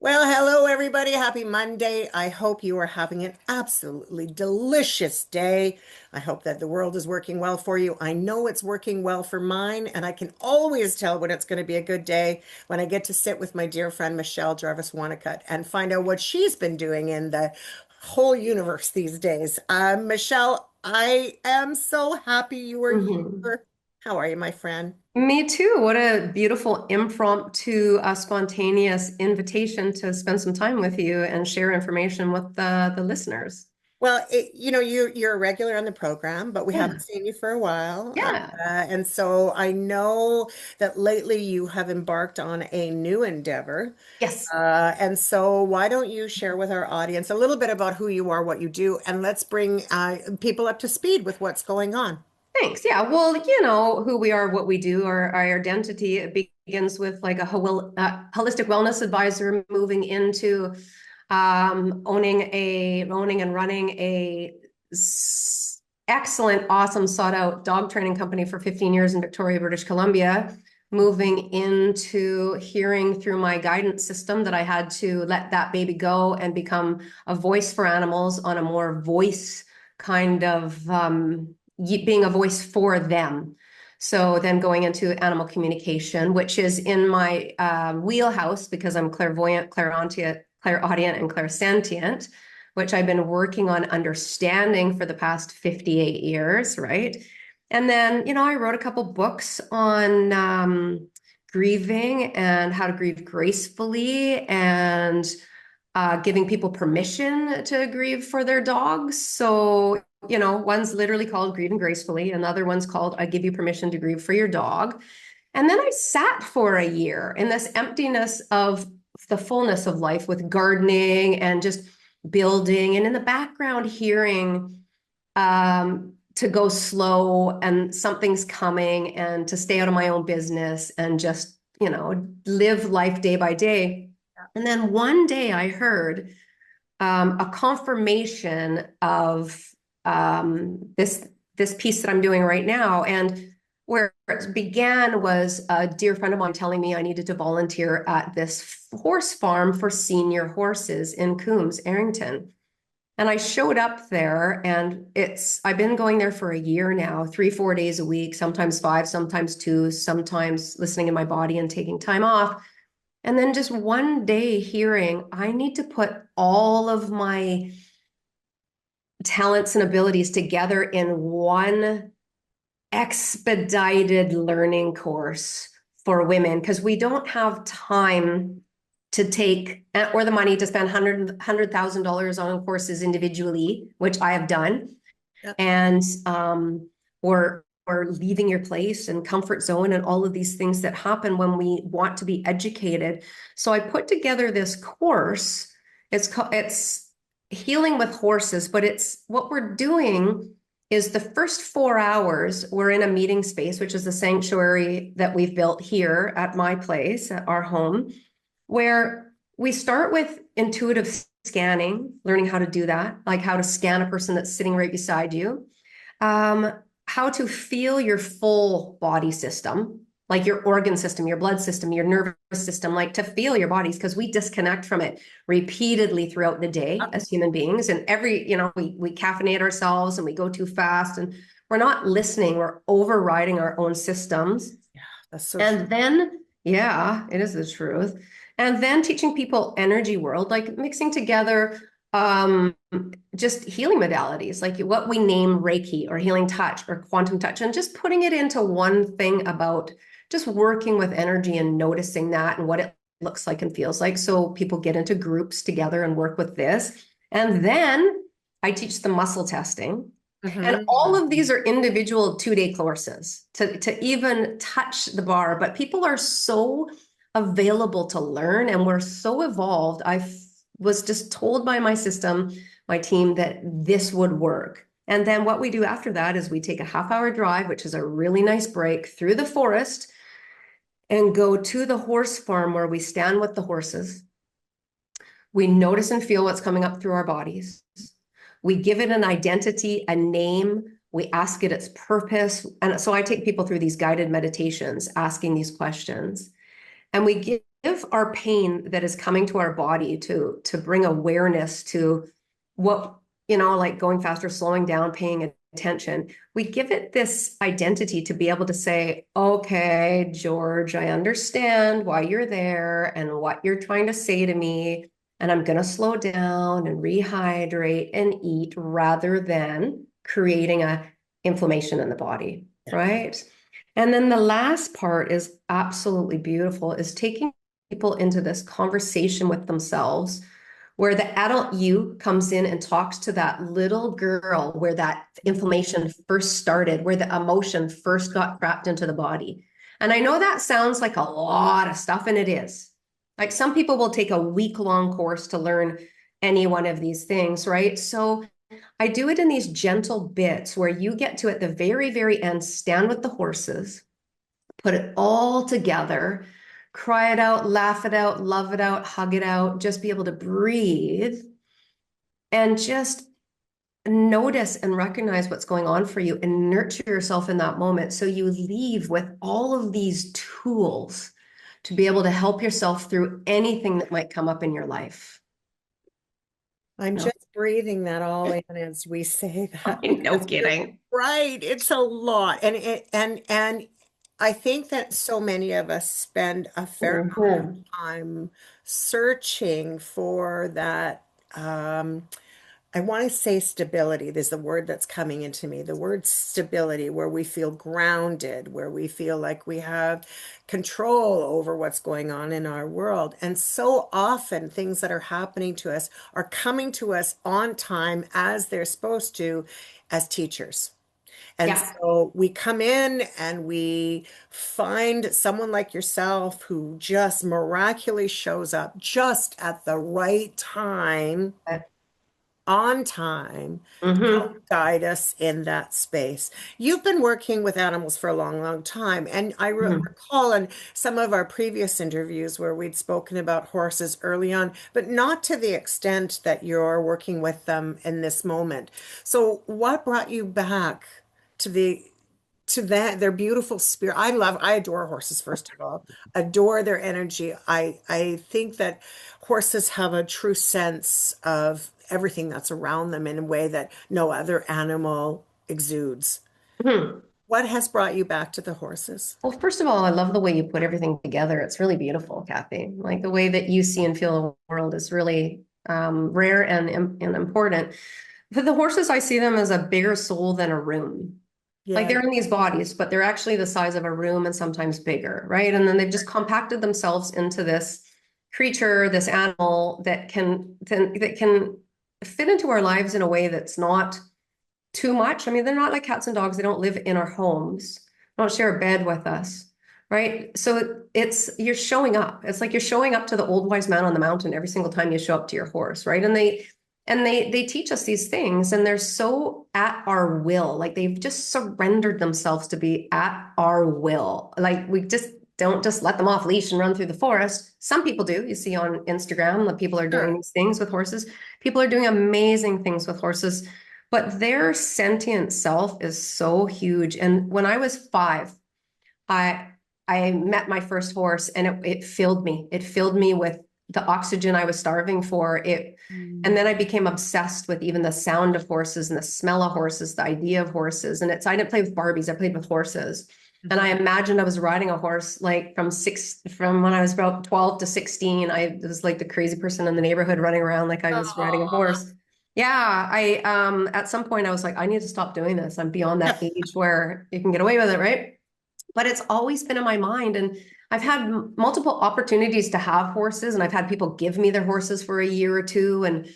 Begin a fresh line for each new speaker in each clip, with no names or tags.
Well, hello, everybody. Happy Monday. I hope you are having an absolutely delicious day. I hope that the world is working well for you. I know it's working well for mine, and I can always tell when it's going to be a good day when I get to sit with my dear friend Michelle Jarvis Wanacott and find out what she's been doing in the whole universe these days. Michelle, I am so happy you are
Mhm.
here. How are you, my friend?
Me too. What a beautiful impromptu, spontaneous invitation to spend some time with you and share information with the listeners.
Well, you're a regular on the program, but we
Yeah.
haven't seen you for a while.
Yeah.
And so I know that lately you have embarked on a new endeavor.
Yes.
And so why don't you share with our audience a little bit about who you are, what you do, and let's bring people up to speed with what's going on.
Thanks. Yeah. Well, you know who we are, what we do, our identity. It begins with like a holistic wellness advisor moving into owning and running excellent, awesome, sought out dog training company for 15 years in Victoria, British Columbia, moving into hearing through my guidance system that I had to let that baby go and become a voice for animals on a more voice kind of being a voice for them. So then going into animal communication, which is in my wheelhouse because I'm clairvoyant, clairaudient, and clairsentient, which I've been working on understanding for the past 58 years, right? And then, I wrote a couple books on grieving and how to grieve gracefully and giving people permission to grieve for their dogs. So, one's literally called Grieving Gracefully, another one's called I Give You Permission to Grieve for Your Dog. And then I sat for a year in this emptiness of the fullness of life with gardening and just building, and in the background, hearing to go slow and something's coming and to stay out of my own business and just, live life day by day. And then one day I heard a confirmation of this piece that I'm doing right now. And where it began was a dear friend of mine telling me I needed to volunteer at this horse farm for senior horses in Coombs, Arrington. And I showed up there, and I've been going there for a year now, 3, 4 days a week, sometimes five, sometimes two, sometimes listening in my body and taking time off. And then just one day hearing, I need to put all of my talents and abilities together in one expedited learning course for women because we don't have time to take or the money to spend $100,000 on courses individually, which I have done,
Yep.
and or leaving your place and comfort zone and all of these things that happen when we want to be educated. So I put together this course. It's healing with horses, but it's what we're doing is the first 4 hours we're in a meeting space, which is the sanctuary that we've built here at my place, at our home, where we start with intuitive scanning, learning how to do that, like how to scan a person that's sitting right beside you, um, how to feel your full body system, like your organ system, your blood system, your nervous system, like to feel your bodies, because we disconnect from it repeatedly throughout the day as human beings. And we caffeinate ourselves and we go too fast and we're not listening, we're overriding our own systems.
Yeah, that's so true.
And then, yeah, it is the truth. And then teaching people energy world, like mixing together just healing modalities, like what we name Reiki or healing touch or quantum touch, and just putting it into one thing about just working with energy and noticing that and what it looks like and feels like. So people get into groups together and work with this. And then I teach the muscle testing. And all
Mhm.
of these are individual 2-day courses to even touch the bar. But people are so available to learn and we're so evolved. I was just told by my system, my team, that this would work. And then what we do after that is we take a half-hour drive, which is a really nice break through the forest, and go to the horse farm where we stand with the horses. We notice and feel what's coming up through our bodies. We give it an identity, a name. We ask it its purpose. And so I take people through these guided meditations, asking these questions. And we give our pain that is coming to our body to bring awareness to what, like going faster, slowing down, paying attention. We give it this identity to be able to say, okay, George, I understand why you're there and what you're trying to say to me. And I'm going to slow down and rehydrate and eat rather than creating a inflammation in the body, right? And then the last part is absolutely beautiful, is taking people into this conversation with themselves where the adult you comes in and talks to that little girl where that inflammation first started, where the emotion first got trapped into the body. And I know that sounds like a lot of stuff, and it is. Like some people will take a week-long course to learn any one of these things, right? So I do it in these gentle bits where you get to, at the very, very end, stand with the horses, put it all together, cry it out, laugh it out, love it out, hug it out, just be able to breathe and just notice and recognize what's going on for you and nurture yourself in that moment. So you leave with all of these tools to be able to help yourself through anything that might come up in your life.
I'm
No,
just breathing that all in as we say that
no
because you're
kidding.
right. It's a lot. And I think that so many of us spend a fair amount of
Mhm.
time searching for that I want to say stability. There's the word that's coming into me, the word stability, where we feel grounded, where we feel like we have control over what's going on in our world. And so often things that are happening to us are coming to us on time as they're supposed to as teachers. And
Yeah.
so we come in and we find someone like yourself who just miraculously shows up just at the right time on time to help
Mm-hmm.
guide us in that space. You've been working with animals for a long, long time. And I
Mm-hmm.
recall in some of our previous interviews where we'd spoken about horses early on, but not to the extent that you're working with them in this moment. So, what brought you back to their beautiful spirit? I adore horses, first of all, adore their energy. I think that horses have a true sense of everything that's around them in a way that no other animal exudes.
Mm-hmm.
What has brought you back to the horses?
Well, first of all, I love the way you put everything together. It's really beautiful, Kathy. Like the way that you see and feel the world is really rare and important. For the horses, I see them as a bigger soul than a room. Like
Yeah.
they're in these bodies, but they're actually the size of a room and sometimes bigger, right? And then they've just compacted themselves into this creature, this animal that can fit into our lives in a way that's not too much. I mean, they're not like cats and dogs. They don't live in our homes, they don't share a bed with us, right? So it's you're showing up. It's like you're showing up to the old wise man on the mountain every single time you show up to your horse, right? And they teach us these things, and they're so at our will. Like they've just surrendered themselves to be at our will. Like we just don't just let them off leash and run through the forest. Some people do. You see on Instagram that people are doing
Sure.
these things with horses. People are doing amazing things with horses, but their sentient self is so huge. And when I was 5, I I met my first horse, and it filled me. It filled me with the oxygen I was starving for. And
Mm.
then I became obsessed with even the sound of horses and the smell of horses, the idea of horses. And I didn't play with Barbies, I played with horses. And I imagined I was riding a horse like from when I was about 12 to 16. I was like the crazy person in the neighborhood running around like I was riding a
Aw.
horse. Yeah, I at some point I was like, I need to stop doing this. I'm beyond that age where you can get away with it, right? But it's always been in my mind. And I've had multiple opportunities to have horses, and I've had people give me their horses for a year or two. And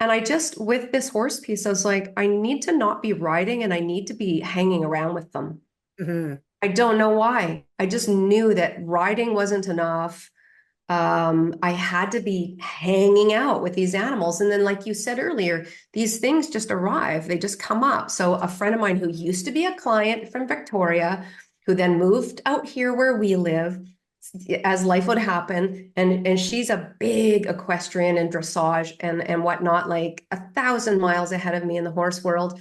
I just, with this horse piece, I was like, I need to not be riding and I need to be hanging around with them.
Mhm.
I don't know why. I just knew that riding wasn't enough. I had to be hanging out with these animals. And then, like you said earlier, these things just arrive, they just come up. So, a friend of mine who used to be a client from Victoria, who then moved out here where we live, as life would happen, and she's a big equestrian and dressage and whatnot, like 1,000 miles ahead of me in the horse world.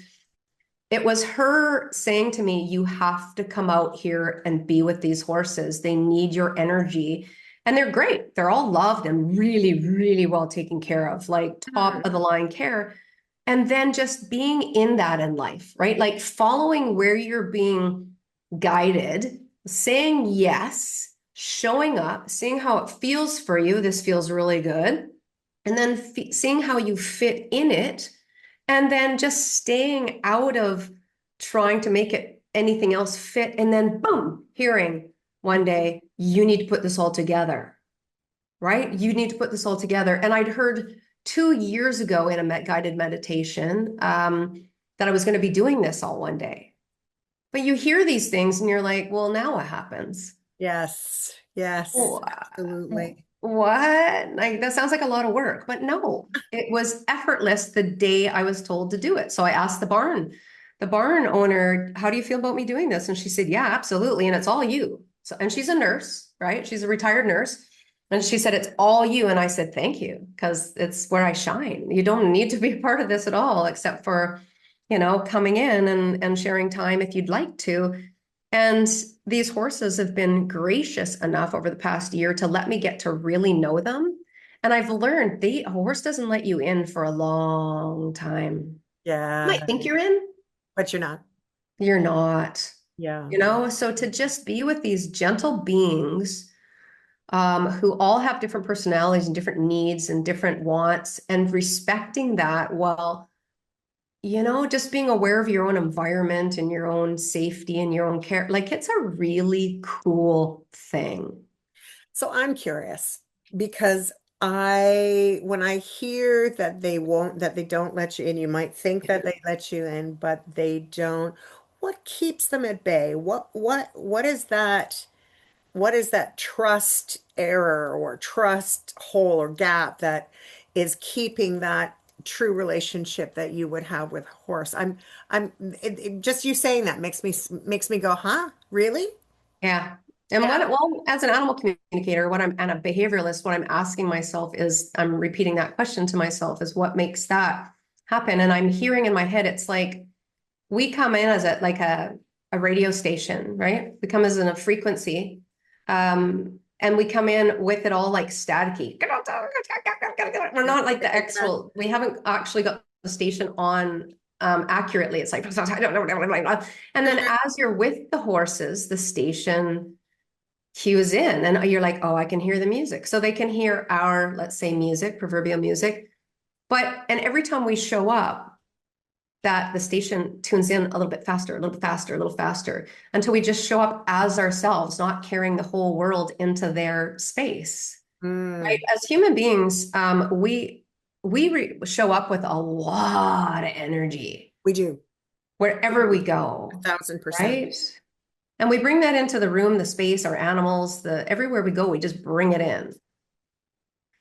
It was her saying to me, you have to come out here and be with these horses. They need your energy. And they're great. They're all loved and really, really well taken care of, like top of the line care. And then just being in that in life, right? Like following where you're being guided, saying yes, showing up, seeing how it feels for you. This feels really good. And then seeing how you fit in it. And then just staying out of trying to make it anything else fit. And then boom, hearing one day, you need to put this all together, right? You need to put this all together. And I'd heard 2 years ago in a guided meditation that I was going to be doing this all one day. But you hear these things and you're like, well, now what happens?
Yes. Yes.
Well,
Absolutely.
what? Like that sounds like a lot of work, but no, it was effortless the day I was told to do it. So I asked the barn owner, how do you feel about me doing this? And she said, yeah, absolutely. And it's all you. So, and she's a nurse, right? She's a retired nurse. And she said, it's all you. And I said, thank you, because it's where I shine. You don't need to be a part of this at all, except for, coming in and sharing time if you'd like to. And these horses have been gracious enough over the past year to let me get to really know them. And I've learned a horse doesn't let you in for a long time. You might
Yeah.
think you're in,
But you're not.
you're not,
Yeah.
So to just be with these gentle beings who all have different personalities and different needs and different wants, and respecting that while just being aware of your own environment and your own safety and your own care. Like it's a really cool thing.
So I'm curious because when I hear that that they don't let you in, you might think that they let you in, but they don't. What keeps them at bay? What is that trust error or trust hole or gap that is keeping that true relationship that you would have with a horse? Just you saying that makes me go, huh? Really?
Yeah. And
Yeah.
well, as an animal communicator, and a behavioralist, what I'm asking myself is, I'm repeating that question to myself, is what makes that happen? And I'm hearing in my head, it's like we come in as a radio station, right? We come as in a frequency. And we come in with it all like staticky. We're not like the actual, we haven't actually got the station on accurately. It's like, and then as you're with the horses, the station cues in and you're like, oh, I can hear the music. So they can hear our, let's say, music, proverbial music. And every time we show up, that the station tunes in a little bit faster, a little bit faster, a little faster, until we just show up as ourselves, not carrying the whole world into their space. Right?
Mm,
As human beings, we show up with a lot of energy
we do.
wherever we
A
go,
thousand percent.
right? And we bring that into the room, the space, our animals, the everywhere we go, we just bring it in.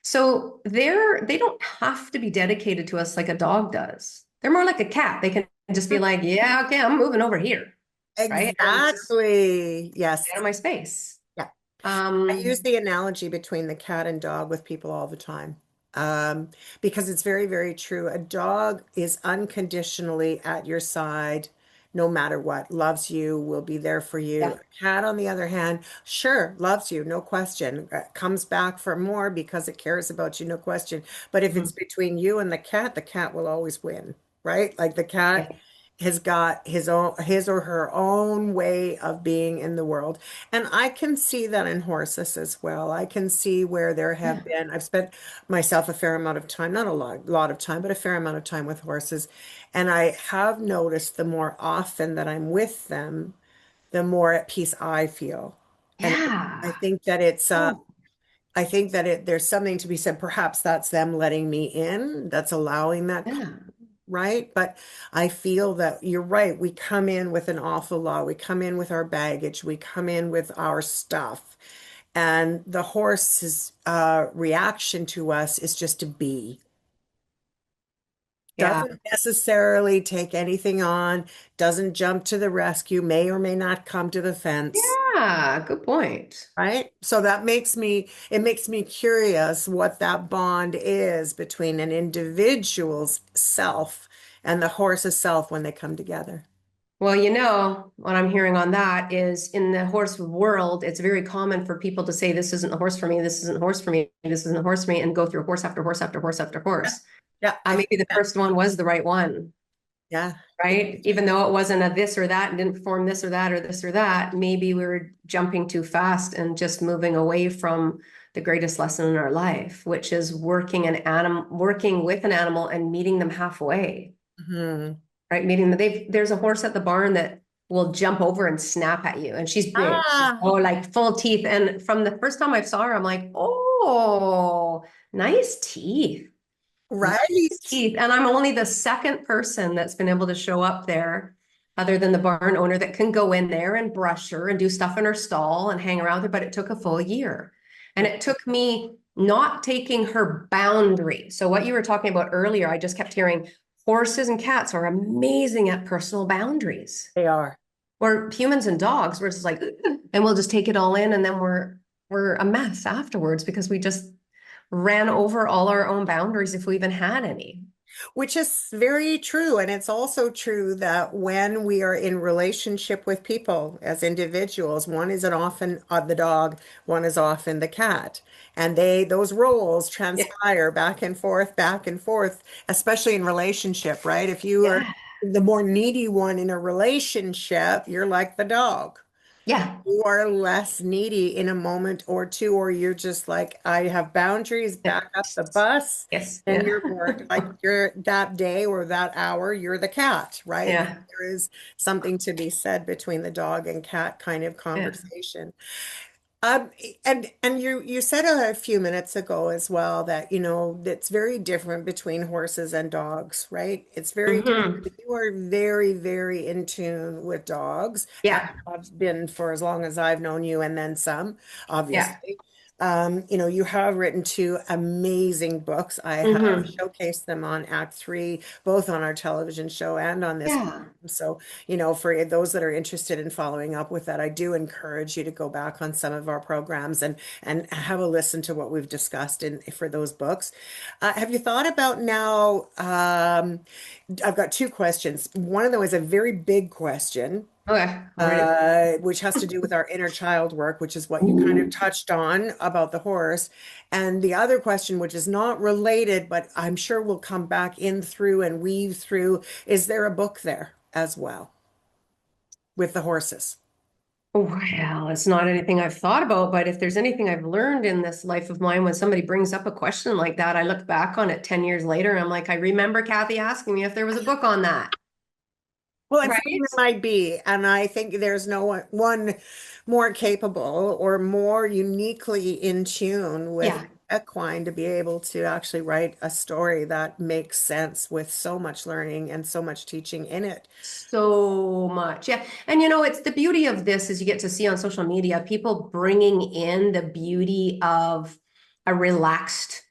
So they don't have to be dedicated to us like a dog does. They're more like a cat. They can just be like, yeah, okay, I'm moving over here, right? And just
Exactly.
get out
Yes.
of my space.
Yeah. I use
Um,
the analogy between the cat and dog with people all the time. Um, because it's very, very true. A dog is unconditionally at your side no matter what, loves you, will be there for you.
yeah.
A cat, on the other hand, sure, loves you, no question, comes back for more because it cares about you, no question. But if it's
Mhm.
between you and the cat will always win, right? Like the cat
Yeah.
has got his or her own way of being in the world. And I can see that in horses as well. I can see where there have
Yeah.
been, I've spent myself a fair amount of time, not a lot of time, but a fair amount of time with horses. And I have noticed the more often that I'm with them, the more at peace I feel. And I
Yeah.
think that
Oh,
I think that there's something to be said. Perhaps that's them letting me in, that's allowing that,
yeah.
right? But I feel that you're right. We come in with an awful lot. We come in with our baggage. We come in with our stuff. And the horse's reaction to us is just to be.
Yeah.
Doesn't necessarily take anything on, doesn't jump to the rescue, may or may not come to the fence,
Yeah. Good point.
right? So it makes me curious what that bond is between an individual's self and the horse's self when they come together.
Well, what I'm hearing on that is in the horse world, it's very common for people to say, this isn't a horse for me, this isn't a horse for me, this isn't a horse for me, and go through horse after horse after horse after
Yeah,
horse.
yeah,
Now,
I
maybe
think
the
that.
first one was the right one,
Yeah,
right? Even though it wasn't a this or that and didn't perform this or that or this or that, maybe we were jumping too fast and just moving away from the greatest lesson in our life, which is working with an animal and meeting them halfway,
mhm.
right? Meeting them. There's a horse at the barn that will jump over and snap at you, and she's big.
Ah,
Oh, like full teeth. And from the first time I saw her, I'm like, oh, nice teeth. Nice
right.
teeth. And I'm only the second person that's been able to show up there, other than the barn owner, that can go in there and brush her and do stuff in her stall and hang around with her. But it took a full year. And it took me not taking her boundary. So, what you were talking about earlier, I just kept hearing horses and cats are amazing at personal boundaries.
They are.
Or humans and dogs, we're just like, and we'll just take it all in, and then we're a mess afterwards because we just ran over all our own boundaries if we even had any.
Which is very true. And it's also true that when we are in relationship with people as individuals, one isn't often the dog, one is often the cat. And those roles
Yeah.
transpire back and forth, especially in relationship, right? If you are
Yeah.
the more needy one in a relationship, you're like the dog.
Yeah.
You are less needy in a moment or two, or you're just like, I have boundaries, back up the
Yes.
bus,
Yes.
and
Yeah.
you're more like you're that day or that hour, you're the cat, right? And
Yeah.
there is something to be said between the dog and cat kind of
Yeah.
conversation. Um, and you said a few minutes ago as well that, that's very different between horses and dogs, right? It's very
Hmm.
different. You are very, very in tune with dogs, as
Yeah.
I've been for as long as I've known you, and then some,
Yeah.
obviously. You have written two amazing books. I have
Hmm.
showcased them on Act Three, both on our television show and on this
Yeah.
program. So, for those that are interested in following up with that, I do encourage you to go back on some of our programs and have a listen to what we've discussed in for those books. Have you thought about now? I've got two questions. One of them is a very big question,
Okay. I'm ready.
which has to do with our inner child work, which is what you kind of touched on about the horse. And the other question, which is not related, but I'm sure will come back in through and weave through, is there a book there as well with the horses?
Well, it's not anything I've thought about, but if there's anything I've learned in this life of mine, when somebody brings up a question like that, I look back on it 10 years later and I'm like, I remember Kathy asking me if there was a book on that.
Well, and some
Right?
there might be, and I think there's no one more capable or more uniquely in tune with
Yeah.
equine to be able to actually write a story that makes sense with so much learning and so much teaching in it.
So much. Yeah. And it's the beauty of this is you get to see on social media people bringing in the beauty of a relaxed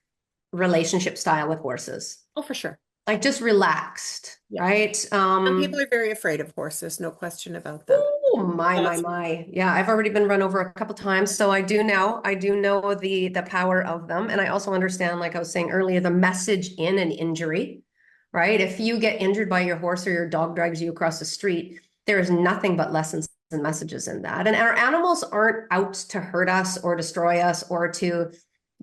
relationship style with horses.
Oh, for sure.
Like just relaxed,
Yeah.
right?
Some people are very afraid of horses, no question about that.
Oh my, my,
That's
my. Yeah, I've already been run over a couple times, so I do know the power of them. And I also understand, like I was saying earlier, the message in an injury, right? If you get injured by your horse or your dog drags you across the street, there is nothing but lessons and messages in that. And our animals aren't out to hurt us or destroy us or to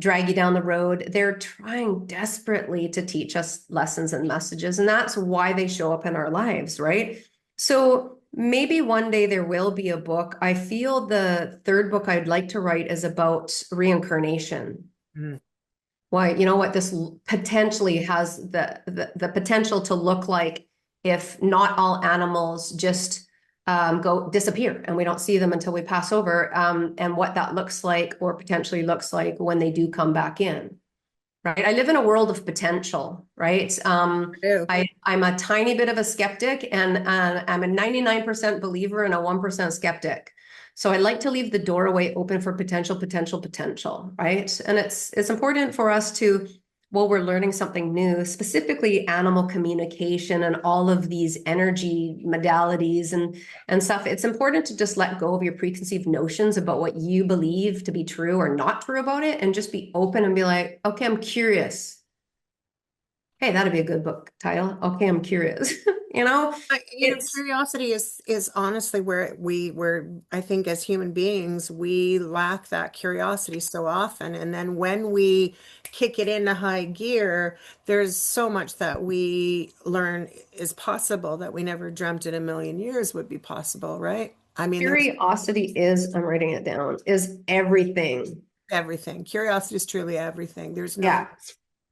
drag you down the road. They're trying desperately to teach us lessons and messages, and that's why they show up in our lives, right? So maybe one day there will be a book. I feel the third book I'd like to write is about reincarnation.
Mm.
Why, what this potentially has the potential to look like if not all animals just go disappear and we don't see them until we pass over, and what that looks like or potentially looks like when they do come back in. Right. I live in a world of potential, right?
I do.
I'm a tiny bit of a skeptic and I'm a 99% believer and a 1% skeptic. So I like to leave the doorway open for potential, potential, potential, right? And it's important for us to, while we're learning something new, specifically animal communication and all of these energy modalities and stuff, it's important to just let go of your preconceived notions about what you believe to be true or not true about it and just be open and be like, okay, I'm curious. Hey, that'd be a good book title. Okay, I'm curious. you know, it's
Curiosity is honestly where I think as human beings we lack that curiosity so often, and then when we kick it into high gear, there's so much that we learn is possible that we never dreamt in a million years would be possible, right? I mean, there's
curiosity is, I'm writing it down, is everything.
everything. Curiosity is truly everything.
Yeah.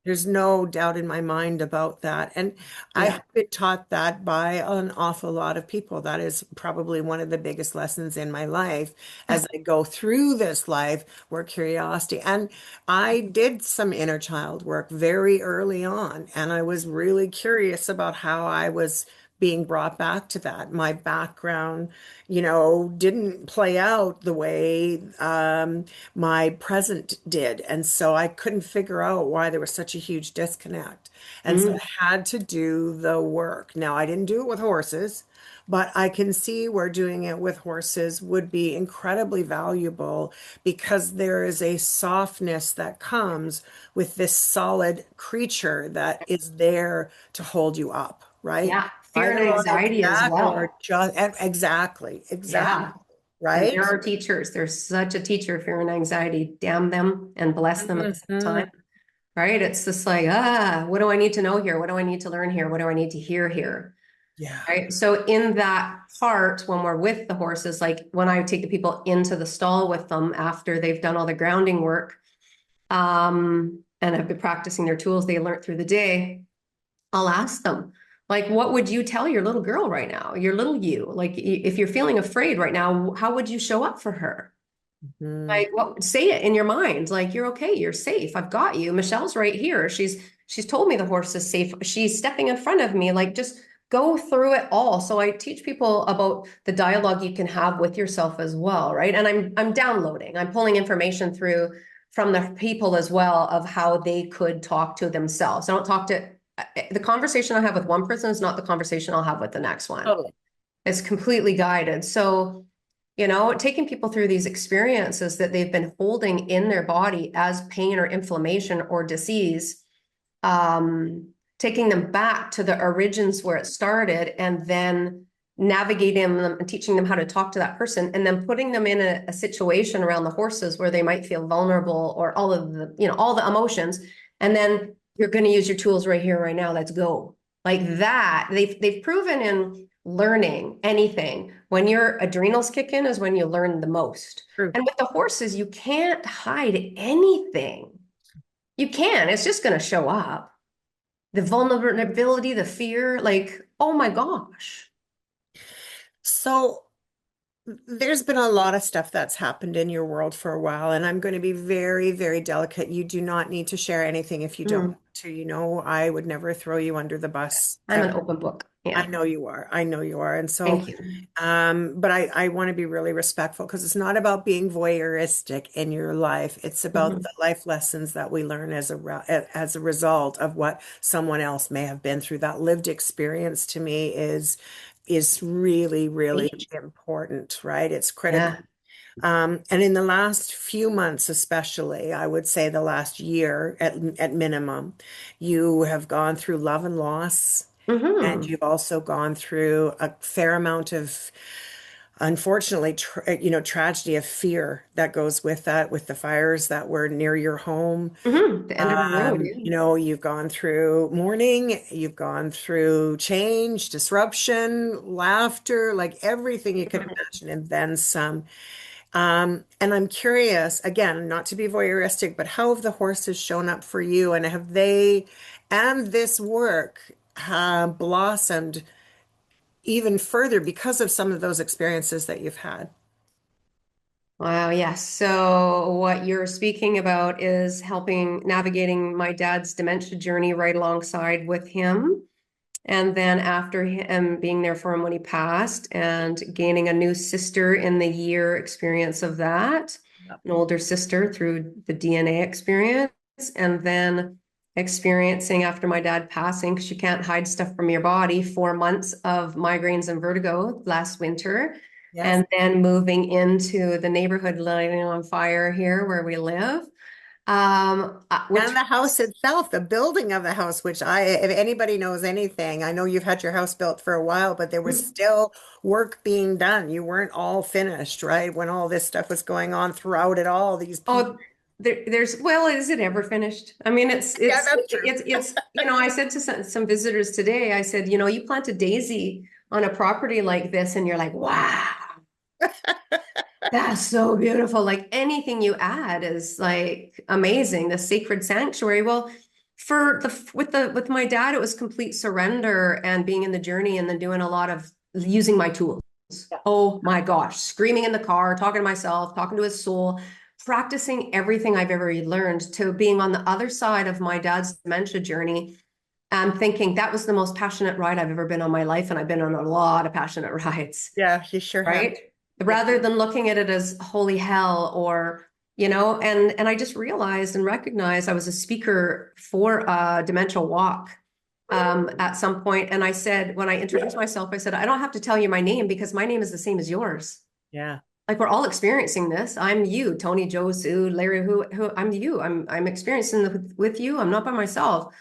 There's no doubt in my mind about that. And I
Yeah.
have been taught that by an awful lot of people. That is probably one of the biggest lessons in my life as I go through this life, where curiosity. And I did some inner child work very early on, and I was really curious about how I was being brought back to that. My background, didn't play out the way my present did. And so I couldn't figure out why there was such a huge disconnect. And so
Mm,
I had to do the work. Now, I didn't do it with horses, but I can see where doing it with horses would be incredibly valuable because there is a softness that comes with this solid creature that is there to hold you up, right?
yeah. Fear and
Either on its
anxiety as
back or
well.
just exactly,
Yeah. And there
right?
are teachers. There's such a teacher, fear and anxiety. Damn them and bless them at the same
Mhm.
time. Right? It's just like, what do I need to know here? What do I need to learn here? What do I need to hear here?
Yeah.
Right. So in that part, when we're with the horses, like when I take the people into the stall with them after they've done all the grounding work, and have been practicing their tools they learned through the day, I'll ask them, like, what would you tell your little girl right now? Your little you, like, if you're feeling afraid right now, how would you show up for her?
Mhm.
Like, what, say it in your mind, like, you're okay, you're safe, I've got you. Michelle's right here. She's told me the horse is safe. She's stepping in front of me. Like, just go through it all. So I teach people about the dialogue you can have with yourself as well, right? And I'm downloading, I'm pulling information through from the people as well of how they could talk to themselves. I don't talk to the conversation I have with one person is not the conversation I'll have with the next one.
Totally.
It's completely guided. So, taking people through these experiences that they've been holding in their body as pain or inflammation or disease, taking them back to the origins where it started, and then navigating them and teaching them how to talk to that person, and then putting them in a situation around the horses where they might feel vulnerable or all of the, all the emotions. And then you're going to use your tools right here, right now. Let's go. Like that. They've proven in learning anything, when your adrenals kick in is when you learn the most.
True.
And with the horses, you can't hide anything. You can, it's just going to show up. The vulnerability, the fear, like, oh my gosh.
So there's been a lot of stuff that's happened in your world for a while, and I'm going to be very, very delicate. You do not need to share anything if you don't
Mm,
want to. I would never throw you under the bus
I'm an
ever.
open book.
I
Yeah.
know you are. I know you are. And so,
Thank you.
but I want to be really respectful because it's not about being voyeuristic in your life. It's about
Mhm.
the life lessons that we learn as a result of what someone else may have been through. That lived experience to me is really, really
Age.
important, right? It's critical.
Yeah.
And in the last few months, especially, I would say the last year at minimum, you have gone through love and loss. And
Hmm.
you've also gone through a fair amount of, unfortunately, tragedy of fear that goes with that, with the fires that were near your home.
Hmm. The end of a road. Yeah.
You've gone through mourning, you've gone through change, disruption, laughter, like everything you could
Mhm.
imagine, and then some. And I'm curious, again, not to be voyeuristic, but how have the horses shown up for you? And have they and this work blossomed even further because of some of those experiences that you've had?
Wow, yes. So what you're speaking about is helping navigating my dad's dementia journey right alongside with him. And then after him being there for him when he passed and gaining a new sister in the year experience of that,
Yep.
an older sister through the DNA experience, and then experiencing after my dad passing, because you can't hide stuff from your body, 4 months of migraines and vertigo last winter.
Yes.
And then moving into the neighborhood lighting on fire here where we live, Which
And the house itself, the building of the house, which if anybody knows anything, I know you've had your house built for a while, but there was still work being done. You weren't all finished, right? When all this stuff was going on throughout it all, these people.
oh, there's well, is it ever finished? I mean,
Yeah, that's true.
I said to some visitors today, I said, you plant a daisy on a property like this, and you're like, wow, that's so beautiful. Like anything you add is like amazing. The sacred sanctuary. Well, with my dad, it was complete surrender and being in the journey, and then doing a lot of using my tools.
Yeah.
Oh my gosh, screaming in the car, talking to myself, talking to his soul, practicing everything I've ever learned, to being on the other side of my dad's dementia journey and thinking that was the most passionate ride I've ever been on my life. And I've been on a lot of passionate rides,
Yeah, you sure have.
right?
Yeah.
Rather than looking at it as holy hell or, and I just realized and recognized I was a speaker for a dementia walk at some point. And I said, when I introduced myself, I said, I don't have to tell you my name because my name is the same as yours.
Yeah.
Like we're all experiencing this. I'm you, Tony, Joe, Sue, Larry, who I'm you. I'm experiencing with you. I'm not by myself.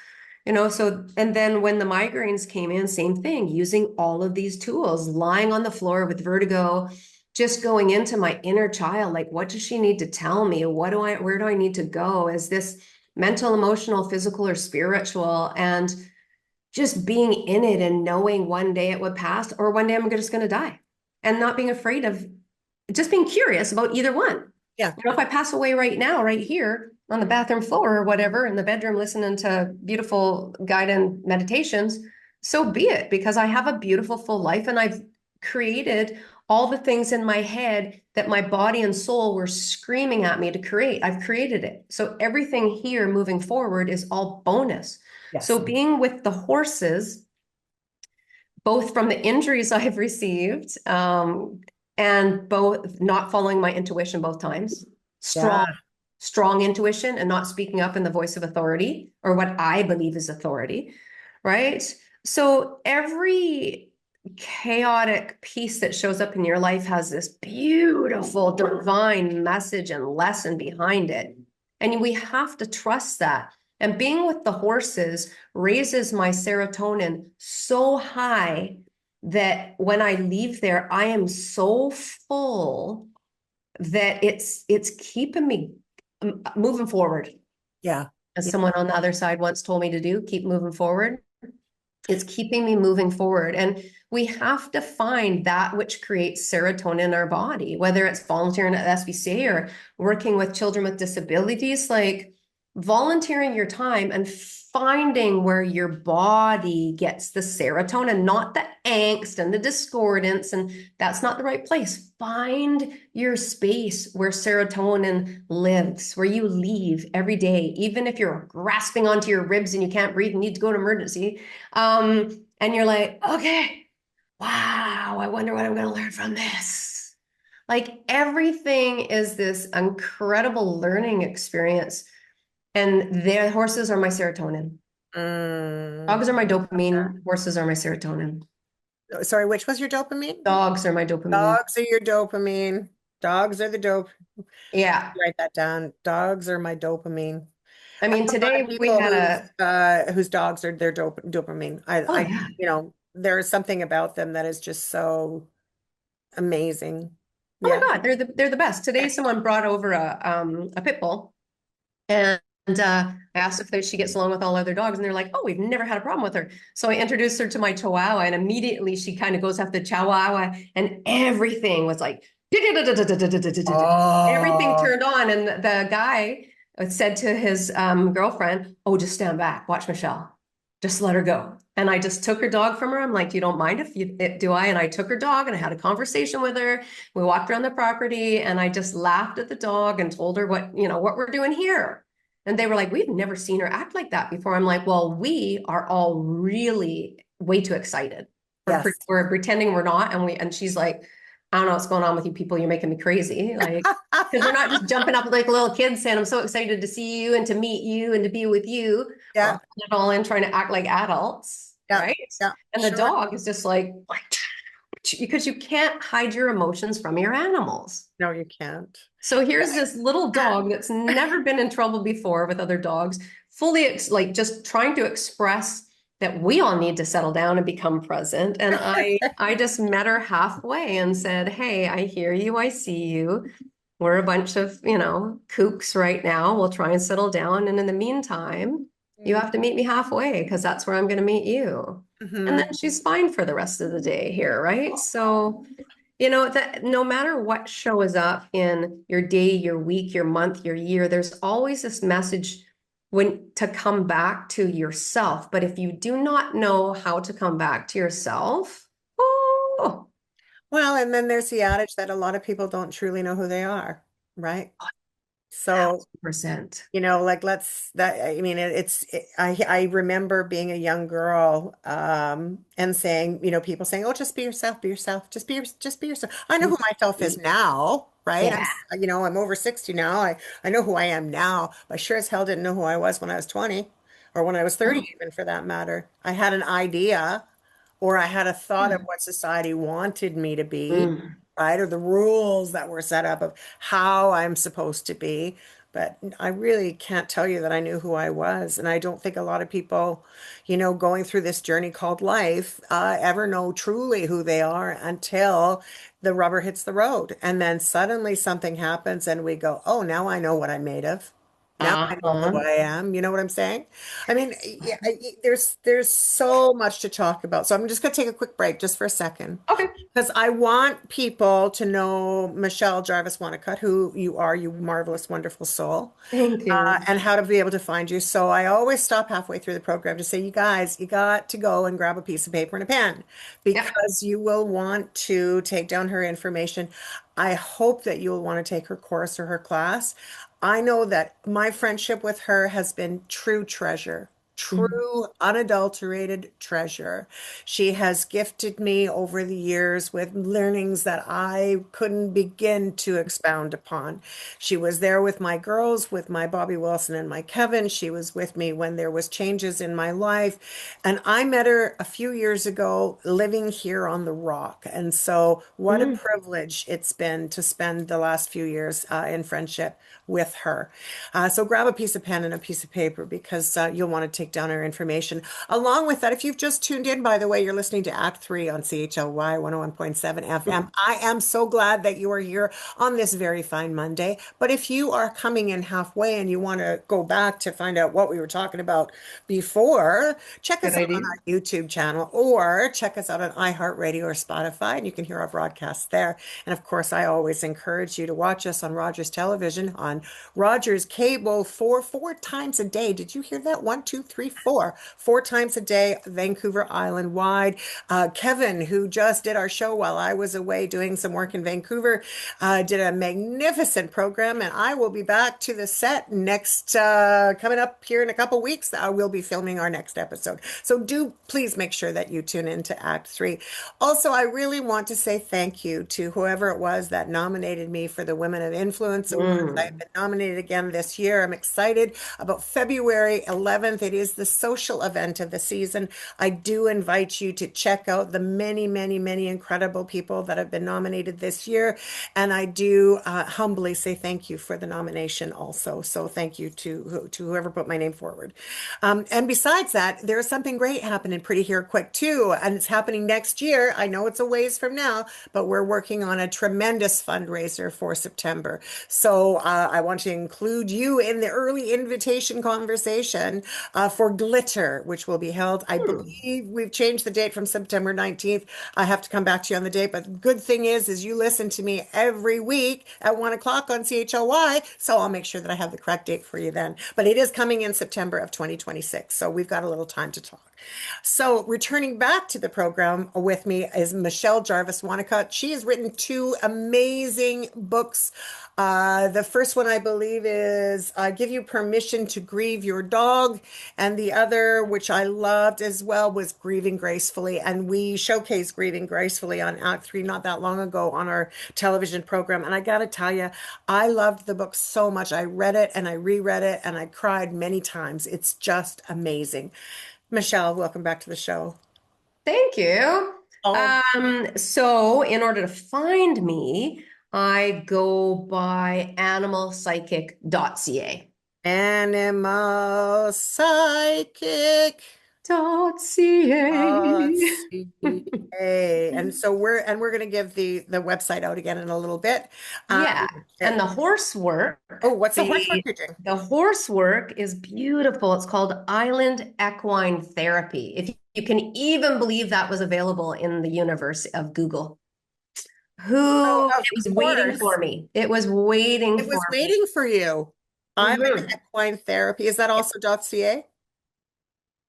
So, and then when the migraines came in, same thing, using all of these tools, lying on the floor with vertigo, just going into my inner child, like, what does she need to tell me? Where do I need to go? Is this mental, emotional, physical, or spiritual? And just being in it and knowing one day it would pass, or one day I'm just going to die, and not being afraid of, just being curious about either one.
Yeah.
If I pass away right now, right here on the bathroom floor or whatever, in the bedroom, listening to beautiful guided meditations, so be it, because I have a beautiful full life and I've created all the things in my head that my body and soul were screaming at me to create. I've created it. So everything here moving forward is all bonus. So
Yes.
being with the horses, both from the injuries I've received, and both not following my intuition both times,
Yeah.
strong intuition and not speaking up in the voice of authority or what I believe is authority, right? So every chaotic piece that shows up in your life has this beautiful divine message and lesson behind it. And we have to trust that. And being with the horses raises my serotonin so high that when I leave there, I am so full that it's keeping me moving forward.
Yeah.
As
Yeah.
someone on the other side once told me to do, keep moving forward. It's keeping me moving forward. And we have to find that which creates serotonin in our body, whether it's volunteering at SBCA or working with children with disabilities, like volunteering your time and finding where your body gets the serotonin, not the angst and the discordance. And that's not the right place. Find your space where serotonin lives, where you leave every day, even if you're grasping onto your ribs and you can't breathe and need to go to emergency. And you're like, okay, wow, I wonder what I'm going to learn from this. Like everything is this incredible learning experience. And their horses are my serotonin.
Mm.
Dogs are my dopamine. Horses are my serotonin.
Sorry, which was your dopamine?
Dogs are my dopamine.
Dogs are your dopamine. Dogs are the dope.
Yeah.
Write that down. Dogs are my dopamine.
I
I
mean,
have a lot
today
of
we
people
had a,
whose dogs are their dopamine.
oh yeah.
There is something about them that is just so amazing.
Oh my
Yeah.
God, they're the best. Today someone brought over a pit bull. And I asked if she gets along with all other dogs, and they're like, "Oh, we've never had a problem with her." So I introduced her to my Chihuahua, and immediately she kind of goes after the Chihuahua, and everything was like, everything
Oh,
turned on, and the guy said to his girlfriend, "Oh, just stand back, watch Michelle, just let her go." And I just took her dog from her. I'm like, "You don't mind if you do I?" And I took her dog, and I had a conversation with her. We walked around the property, and I just laughed at the dog and told her what we're doing here. And they were like, "We've never seen her act like that before." I'm like, "Well, we are all really way too excited.
yes.
We're pretending we're not." And she's like, "I don't know what's going on with you people. You're making me crazy." Like, because we're not just jumping up like little kids saying, "I'm so excited to see you and to meet you and to be with you." We're
Yeah.
all putting it all in trying to act like adults,
Yeah.
right?
Yeah.
And the
Sure.
dog is just like, because you can't hide your emotions from your animals.
No, you can't.
So here's this little dog that's never been in trouble before with other dogs, fully like just trying to express that we all need to settle down and become present. And I just met her halfway and said, "Hey, I hear you, I see you. We're a bunch of, kooks right now. We'll try and settle down. And in the meantime, you have to meet me halfway because that's where I'm going to meet you." And
Mm-hmm.
then she's fine for the rest of the day here, right? So that no matter what shows up in your day, your week, your month, your year, there's always this message when to come back to yourself. But if you do not know how to come back to yourself, oh,
Well, and then there's the adage that a lot of people don't truly know who they are, right? So
1,000%.
like I mean I remember being a young girl and saying, people saying, "Oh, just be yourself, just be yourself." I know who myself is now, right?
Yeah.
I'm over 60 now. I know who I am now, but I sure as hell didn't know who I was when I was 20 or when I was 30
Oh.
even for that matter. I had an idea or I had a thought of what society wanted me to be,
Mm.
right? Or the rules that were set up of how I'm supposed to be. But I really can't tell you that I knew who I was. And I don't think a lot of people, going through this journey called life, ever know truly who they are until the rubber hits the road. And then suddenly something happens and we go, oh, now I know what I'm made of. Now I know who
Uh-huh.
I am. You know what I'm saying? I mean, yeah, there's so much to talk about. So I'm just going to take a quick break just for a second
Okay.
because I want people to know Michelle Jarvis Wanacott, who you are, you marvelous, wonderful soul,
Thank you.
and how to be able to find you. So I always stop halfway through the program to say, you guys, you got to go and grab a piece of paper and a pen
Yep.
because you will want to take down her information. I hope that you'll want to take her course or her class. I know that my friendship with her has been true treasure.
Mm.
True, unadulterated treasure. She has gifted me over the years with learnings that I couldn't begin to expound upon. She was there with my girls, with my Bobby Wilson and my Kevin. She was with me when there was changes in my life. And I met her a few years ago living here on the Rock. And so what a
Mm.
privilege it's been to spend the last few years in friendship with her. So grab a piece of pen and a piece of paper because you'll want to take down her information. Along with that, if you've just tuned in, by the way, you're listening to Act 3 on CHLY 101.7 FM. I am so glad that you are here on this very fine Monday. But if you are coming in halfway and you want to go back to find out what we were talking about before, check
Good
us out on
idea.
our YouTube channel or check us out on iHeartRadio or Spotify, and you can hear our broadcasts there. And of course, I always encourage you to watch us on Rogers Television on Rogers Cable four times a day. Did you hear that? One, two, three, four. 4 times a day, Vancouver Island wide. Kevin, who just did our show while I was away doing some work in Vancouver, did a magnificent program, and I will be back to the set next, coming up here in a couple weeks. We'll be filming our next episode. So do please make sure that you tune in to Act 3. Also, I really want to say thank you to whoever it was that nominated me for the Women of Influence Award. I've
Mm.
been nominated again this year. I'm excited about February 11th. It is the social event of the season. I do invite you to check out the many, many, many incredible people that have been nominated this year. And I do humbly say thank you for the nomination also. So thank you to whoever put my name forward. And besides that, there's something great happening pretty here quick too. And it's happening next year. I know it's a ways from now, but we're working on a tremendous fundraiser for September. So I want to include you in the early invitation conversation for Glitter, which will be held. I
Hmm.
believe we've changed the date from September 19th. I have to come back to you on the date, but the good thing is you listen to me every week at 1 o'clock on CHLY, so I'll make sure that I have the correct date for you then. But it is coming in September of 2026, so we've got a little time to talk. So, returning back to the program with me is Michelle Jarvis Wanacott. She has written two amazing books. The first one, I believe, is Give You Permission to Grieve Your Dog. And the other, which I loved as well, was Grieving Gracefully. And we showcased Grieving Gracefully on Act 3 not that long ago on our television program. And I got to tell you, I loved the book so much. I read it and I reread it and I cried many times. It's just amazing. Michelle, welcome back to the show.
Thank you.
Oh,
So in order to find me, I go by animalpsychic.ca.
animal psychic.
Dot .ca.
CA. And so we're going to give the website out again in a little bit. Um,
Yeah.
eh,
And the horse work,
oh, what's the horse work
the
you're doing?
the horse work is beautiful. It's called Island Equine Therapy. If you can even believe that was available in the universe of Google.
Oh,
It
of
was waiting for
course.
me. It was waiting
It
for
was
me.
waiting for you. Island
Mm-hmm.
Equine Therapy. Is that
Yeah.
also .ca?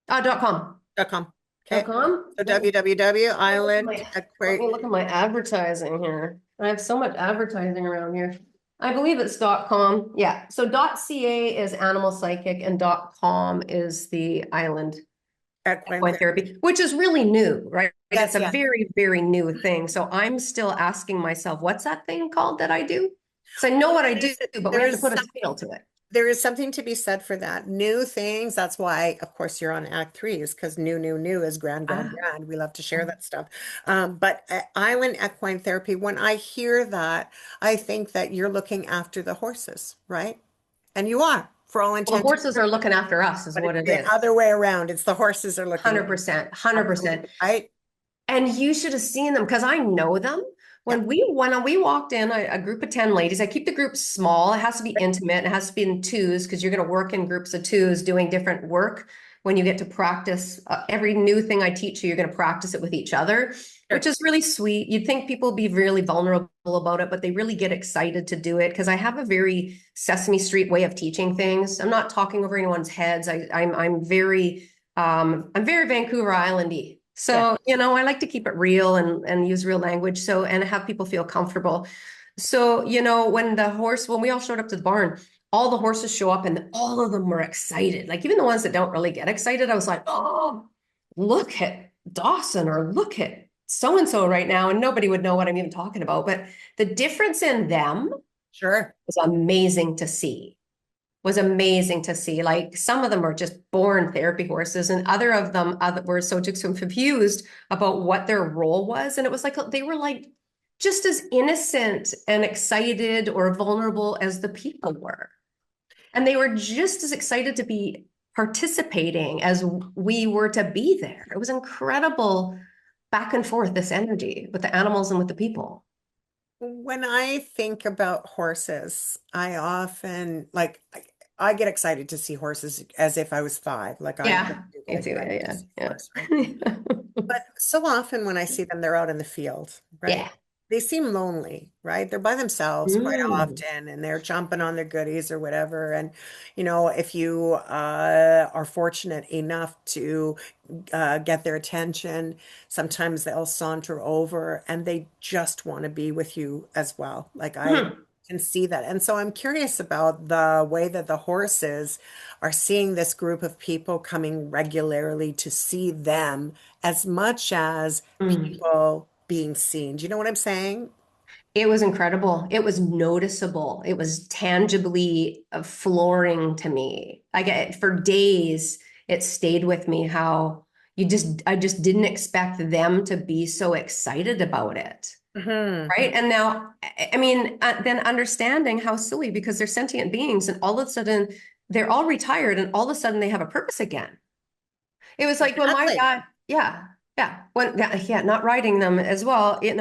.com.
.com.
Dot
Okay.
com.
So www
My,
Island
let
Equine.
me look at my advertising here. I have so much advertising around here. I believe it's .com. Yeah. So .ca is animal psychic and .com is the island
Equine
equine
Therapy.
therapy, which is really new, right? It's
Yes,
a
yeah.
very, very new thing. So I'm still asking myself, what's that thing called that I do? So I know what I do, but we
There
have to
is
put a
some
title to it.
there is something to be said for that. New things. That's why, of course, you're on Act Three, is because new is grand, grand,
Ah.
grand. We love to share that stuff. But Island Equine Therapy, when I hear that, I think that you're looking after the horses, right? And you are, for all
Well, the
intents and
horses are
purposes.
looking after us, is
But
what
it's
it
the
is.
other way around. It's the horses are looking at
100%, 100%.
absolutely, right?
And you should have seen them because I know them.
Yeah.
When we walked in, a group of 10 ladies, I keep the group small. It has to be intimate. It has to be in twos because you're going to work in groups of twos doing different work. When you get to practice every new thing I teach you, you're going to practice it with each other, which
Sure.
is really sweet. You'd think people would be really vulnerable about it, but they really get excited to do it because I have a very Sesame Street way of teaching things. I'm not talking over anyone's heads. I'm very Vancouver Islandy.
Yeah.
So, I like to keep it real and use real language. So, and have people feel comfortable. So, when we all showed up to the barn, all the horses show up and all of them were excited. Like even the ones that don't really get excited, I was like, oh, look at Dawson or look at so and so right now. And nobody would know what I'm even talking about. But the difference in them
Sure.
was amazing to see was amazing to see. Like some of them are just born therapy horses, and other were so just so confused about what their role was. And it was like they were like just as innocent and excited or vulnerable as the people were. And they were just as excited to be participating as we were to be there. It was incredible back and forth, this energy with the animals and with the people.
When I think about horses, I often I get excited to see horses as if I was five. Like I
Yeah,
do get
me too.
excited to
Yeah,
see a
yeah,
horse, right?
yeah.
But so often when I see them, they're out in the field, right?
Yeah.
They seem lonely, right? They're by themselves quite
Mm.
often and they're chomping on their goodies or whatever. And, if you are fortunate enough to get their attention, sometimes they'll saunter over and they just want to be with you as well. Like I
Mhm.
can see that. And so I'm curious about the way that the horses are seeing this group of people coming regularly to see them as much as
Mm.
people being seen. Do you know what I'm saying?
It was incredible. It was noticeable. It was tangibly flooring to me. For days, it stayed with me how I just didn't expect them to be so excited about it.
Hmm.
Right. And now, I mean, then understanding how silly because they're sentient beings and all of a sudden they're all retired and all of a sudden they have a purpose again. It was like when my
Exactly.
dad, yeah, yeah, yeah, not riding them as well. It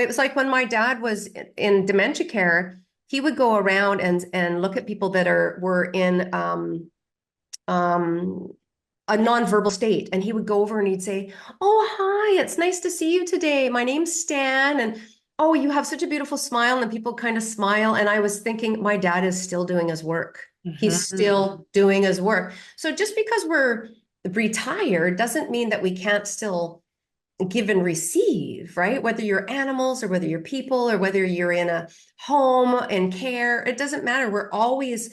was like when my dad was in dementia care, he would go around and look at people that were in um a nonverbal state, and he would go over and he'd say, "Oh, hi, it's nice to see you today. My name's Stan, and oh, you have such a beautiful smile." And people kind of smile, and I was thinking, my dad is still doing his work. He's
Hmm.
still doing his work. So just because we're retired doesn't mean that we can't still give and receive, right? Whether you're animals or whether you're people or whether you're in a home and care, it doesn't matter. We're always,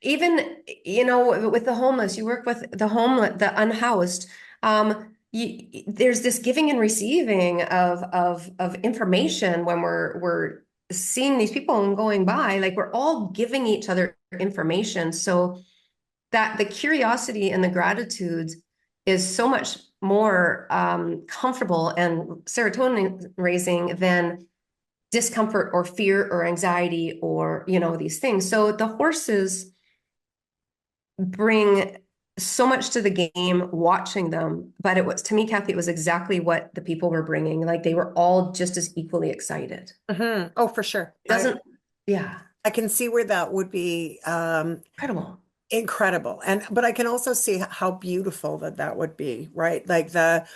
even, with the homeless, you work with the unhoused. There's this giving and receiving of information when we're seeing these people and going by, like we're all giving each other information. So that the curiosity and the gratitude is so much more comfortable and serotonin raising than discomfort or fear or anxiety or, these things. So the horses bring so much to the game watching them, but it was, to me, Kathy, it was exactly what the people were bringing. Like they were all just as equally excited.
Oh, for sure.
It doesn't, yeah,
I can see where that would be
incredible.
incredible. But I can also see how beautiful that would be, right? Like the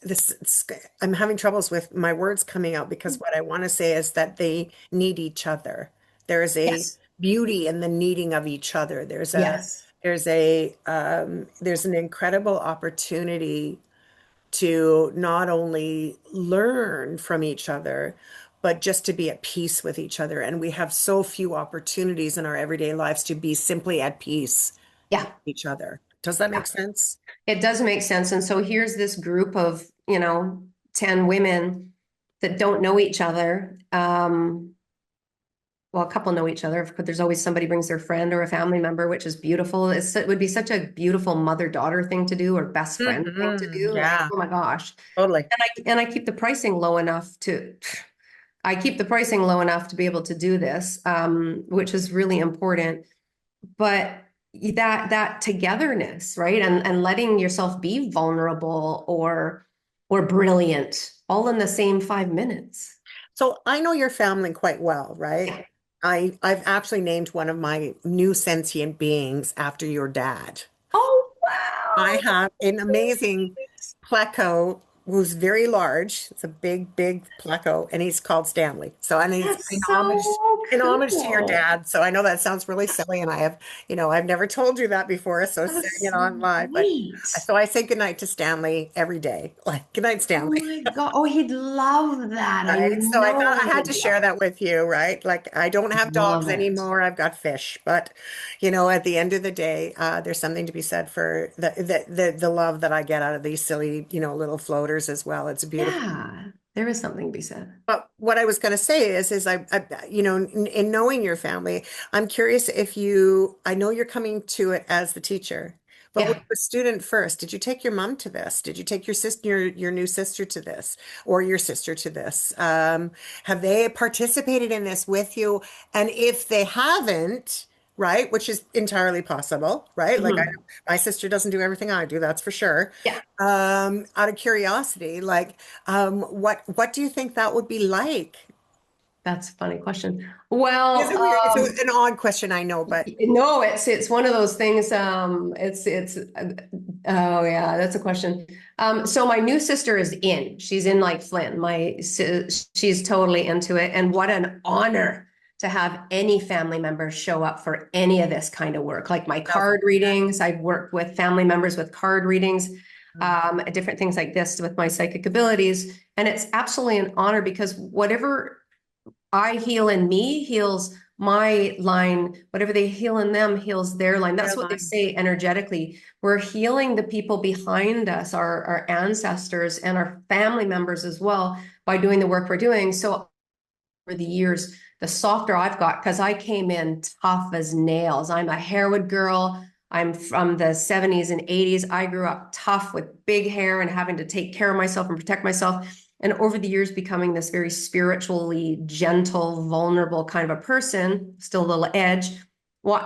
this I'm having troubles with my words coming out because what I want to say is that they need each other. There is a
Yes,
beauty in the needing of each other.
yes,
There's an incredible opportunity to not only learn from each other, but just to be at peace with each other. And we have so few opportunities in our everyday lives to be simply at peace with
yeah,
each other. Does that
yeah.
make sense?
It does make sense. And so here's this group of, 10 women that don't know each other. Well, a couple know each other, but there's always somebody brings their friend or a family member, which is beautiful. It would be such a beautiful mother-daughter thing to do or best friend thing to do. Like,
Yeah,
oh my gosh.
totally.
And I keep the pricing low enough to I keep the pricing low enough to be able to do this, which is really important. But that togetherness, right? And letting yourself be vulnerable or brilliant all in the same 5 minutes.
So I know your family quite well, right?
Yeah.
I've actually named one of my new sentient beings after your dad.
Oh,
I
wow.
have an amazing pleco who's very large. It's a big, big pleco, and he's called Stanley. So, and he's
That's so
in homage to your
cool.
dad. So I know that sounds really silly, and I've never told you that before, so saying
That's
it on live. But
sweet.
so I say goodnight to Stanley every day. Like, good night,
Oh
Stanley.
my God. Oh, he'd love that. I
Right. So I thought
know
I
he
had
would
to share
love.
that with you, right? Like I don't have dogs
Love it.
anymore. I've got fish, but at the end of the day, there's something to be said for the love that I get out of these silly, little floaters as well. It's beautiful.
Yeah, there is something to be said.
But what I was going to say is in knowing your family, I'm curious if I know you're coming to it as the teacher, but were
Yeah.
you a student first? Did you take your mom to this? Did you take your sister, your new sister to this, or your sister to this? Have they participated in this with you? And if they haven't, right, which is entirely possible, right? Like I know
Mhm.
my sister doesn't do everything I do, that's for sure.
Yeah.
Out of curiosity, like what do you think that would be like?
That's a funny question. Well,
It's an odd question, I know, but
no, it's one of those things. Oh yeah, that's a question. So my new sister is in. She's in like Flynn. She's totally into it, and what an honor to have any family member show up for any of this kind of work. Like my card readings, I've worked with family members with card readings, different things like this with my psychic abilities, and it's absolutely an honor because whatever I heal in me heals my line. Whatever they heal in them heals their line. That's what they
airline.
say energetically. We're healing the people behind us, our ancestors and our family members as well by doing the work we're doing. So over the years, the softer I've got, because I came in tough as nails. I'm a Harewood girl. I'm from the 70s and 80s. I grew up tough with big hair and having to take care of myself and protect myself. And over the years, becoming this very spiritually gentle, vulnerable kind of a person, still a little edge.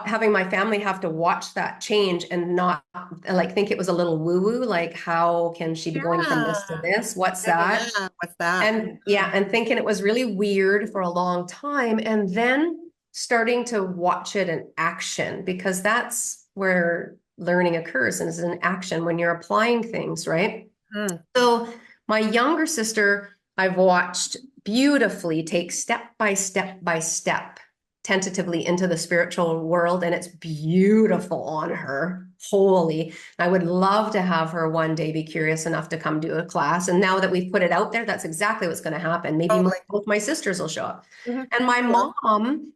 Having my family have to watch that change and not like think it was a little woo-woo, like how can she be going from this to
Yeah.
this? What's that?
Yeah, what's that?
And yeah, and thinking it was really weird for a long time, and then starting to watch it in action because that's where learning occurs and is in action when you're applying things, right?
Mhm.
So my younger sister, I've watched beautifully take step by step by step tentatively into the spiritual world, and it's beautiful on her. Holy. I would love to have her one day be curious enough to come do a class. And now that we've put it out there, that's exactly what's going to happen. Maybe
Totally.
both my sisters will show up.
Mhm.
And my
Well,
mom,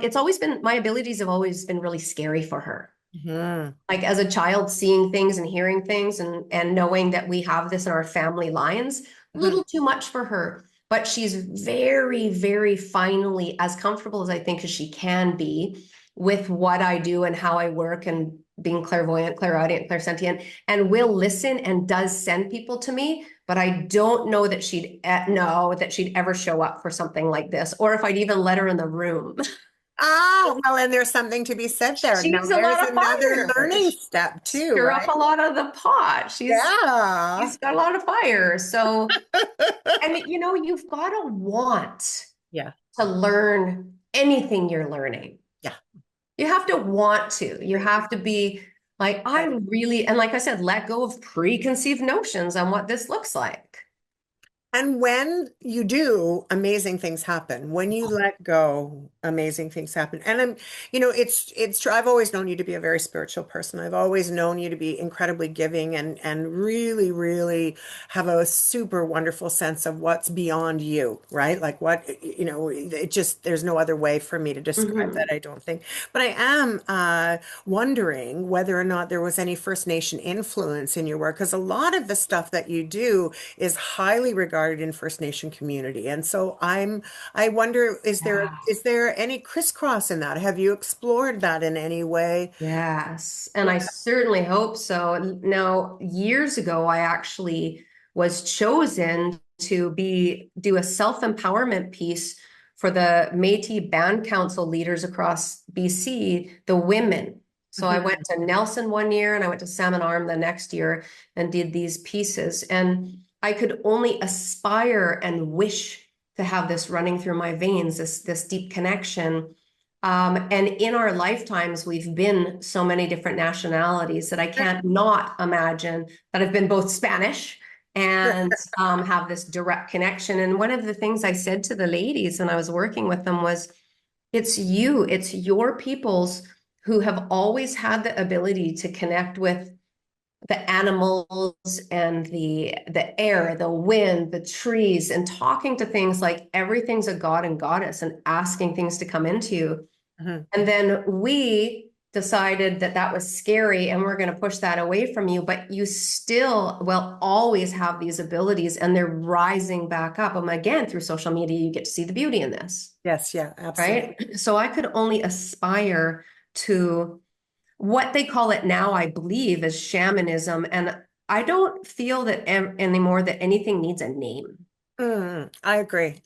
it's always been, my abilities have always been really scary for her.
mhm.
Like as a child, seeing things and hearing things and knowing that we have this in our family lines, a
Mhm.
little too much for her. But she's very, very finally as comfortable as I think as she can be with what I do and how I work and being clairvoyant, clairaudient, clairsentient, and will listen and does send people to me. But I don't know that she'd know that she'd ever show up for something like this, or if I'd even let her in the room.
Oh, well, and there's something to be said there. Now,
She's a
there's
lot of
another
fire.
learning step too,
Stir up
right?
a lot of the pot.
Yeah.
She's got a lot of fire. So, and you've got to want
Yeah.
to learn anything you're learning.
Yeah.
You have to want to. You have to be like, I
Right.
really, and like I said, let go of preconceived notions on what this looks like.
And when you do, amazing things happen. When you let go, amazing things happen. And it's true. I've always known you to be a very spiritual person. I've always known you to be incredibly giving and really, really have a super wonderful sense of what's beyond you, right? Like it just there's no other way for me to describe that,
Mhm.
I don't think. But I am wondering whether or not there was any First Nation influence in your work, because a lot of the stuff that you do is highly regarded in First Nation community. And so I wonder,
Yeah.
is there any crisscross in that? Have you explored that in any way?
Yes, and
Yeah.
I certainly hope so. Now, years ago, I actually was chosen to be do a self-empowerment piece for the Métis Band Council leaders across BC, the women. So I went
Mhm.
to Nelson one year and I went to Salmon Arm the next year and did these pieces. And I could only aspire and wish to have this running through my veins, this deep connection. And in our lifetimes, we've been so many different nationalities that I can't not imagine that I've been both Spanish and have this direct connection. And one of the things I said to the ladies when I was working with them was, it's your peoples who have always had the ability to connect with the animals and the air, the wind, the trees, and talking to things like everything's a god and goddess and asking things to come into you.
Mhm.
And then we decided that that was scary and we're going to push that away from you, but you still will always have these abilities and they're rising back up. And again, through social media, you get to see the beauty in this,
Yes, yeah, absolutely.
right? So I could only aspire to what they call it now, I believe, is shamanism. And I don't feel that anymore that anything needs a name.
I agree.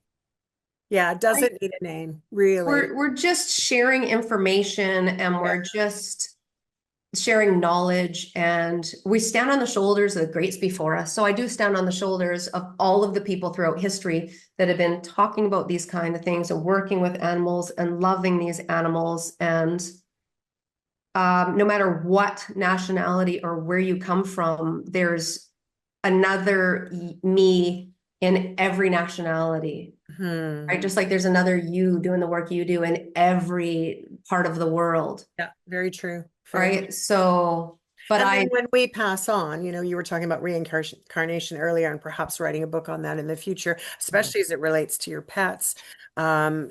Yeah, it
Right?
doesn't need a name, really.
We're just sharing information and
Yeah.
we're just sharing knowledge, and we stand on the shoulders of the greats before us. So I do stand on the shoulders of all of the people throughout history that have been talking about these kind of things and working with animals and loving these animals. And no matter what nationality or where you come from, there's another me in every nationality,
Hmm.
right? Just like there's another you doing the work you do in every part of the world,
Yeah, very true. Very true.
right? So, but
And then when we pass on, you were talking about reincarnation earlier and perhaps writing a book on that in the future, especially as it relates to your pets. I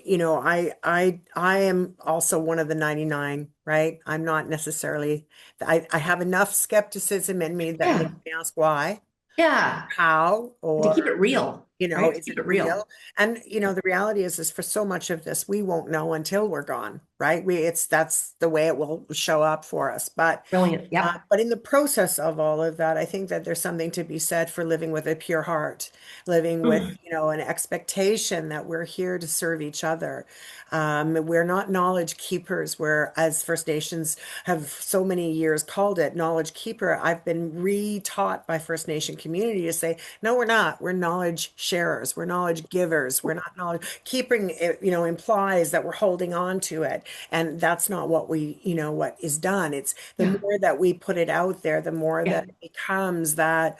am also one of the 99, right? I'm not necessarily, I have enough skepticism in me that
yeah,
makes me ask why,
yeah,
how,
to keep it
or
real, right? To
is
keep
it
it
real?
real.
And the reality is for so much of this, we won't know until we're gone, right? That's the way it will show up for us.
Brilliant. Yep.
But in the process of all of that, I think that there's something to be said for living with a pure heart, living with,
Mm.
an expectation that we're here to serve each other. We're not knowledge keepers, where as First Nations have so many years called it knowledge keeper. I've been re-taught by First Nation community to say, no, we're not. We're knowledge sharers. We're knowledge givers. We're not knowledge keeping. It, implies that we're holding on to it, and that's not what what is done. It's the
Yeah.
more that we put it out there, the more
Yeah.
that it becomes that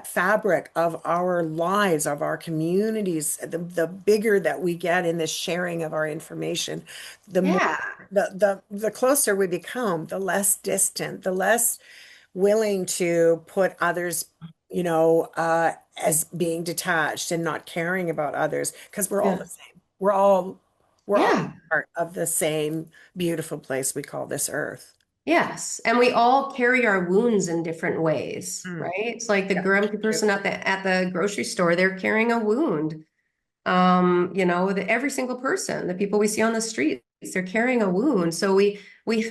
fabric of our lives, of our communities. The bigger that we get in this sharing of our information, the more
Yeah.
the closer we become, the less distant, the less willing to put others, as being detached and not caring about others, because we're all
Yeah.
the same. We're all
Yeah.
part of the same beautiful place we call this earth.
Yes. And we all carry our wounds in different ways,
Mm.
right? It's like the
Yeah,
grumpy
true.
person at the grocery store, they're carrying a wound. Every single person, the people we see on the street, They're carrying a wound. So we